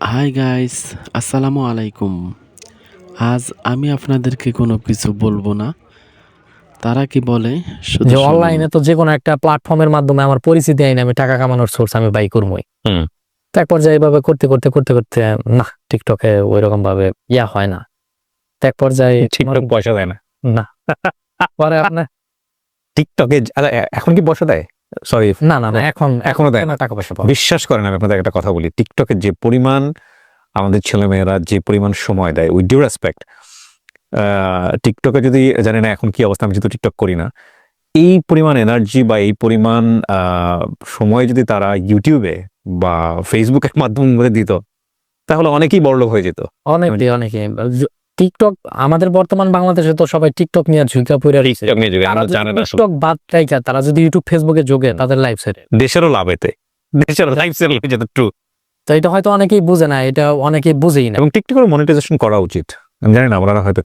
Hi guys, আসসালামু আলাইকুম। আজ আমি আপনাদেরকে কোনো কিছু বলবো না। তারা কি বলে শুধু যে শুনুন। অনলাইনে তো যেকোনো একটা প্ল্যাটফর্মের মাধ্যমে আমার পরিচিতি আইনে আমি টাকা কামানোর সোর্স আমি বাই করবই। তো এক পর্যায়ে এইভাবে করতে না টিকটকে ওইরকম ভাবে হয় না। তো এক পর্যায়ে টিকটক পয়সা দেয় না। না পরে আপনার টিকটকে এখন কি পয়সা দেয়? সরি, না এখনো দেয় না। টাকা পয়সা পাবো। বিশ্বাস করেন, আমি আপনাদের একটা কথা বলি, টিকটকে যে পরিমাণ আমাদের ছেলেমেয়েরা যে পরিমাণ সময় দেয়, উইথ ডিউ রেসপেক্ট, টিকটকে যদি জানি না এখন কি অবস্থা, আমি যেহেতু টিকটক করি না, এই পরিমাণ এনার্জি বা এই পরিমাণ সময় যদি তারা ইউটিউবে বা ফেসবুকের মাধ্যমে দিত, তাহলে অনেকেই বড়লোক হয়ে যেত। অনেকে টিকটক আমাদের বর্তমান বাংলাদেশে তো সবাই টিকটক নিয়ে ঝুঁকা পড়ে রয়েছে। টিকটক নিয়ে যুগে আমরা জানে না আসলে। টিকটক বাদ রাইখা তারা যদি ইউটিউব ফেসবুকে যোগে তাদের লাইফ সেট, দেশেরও লাভ এতে, দেশেরও লাইফ সেটেল হয়ে যেত। ট্রু। তো এটা হয়তো অনেকেই বুঝে না, এটা অনেকেই বুঝেই না। এবং টিকটকের মনিটাইজেশন করা উচিত। আমি জানি না, ওনারা হয়তো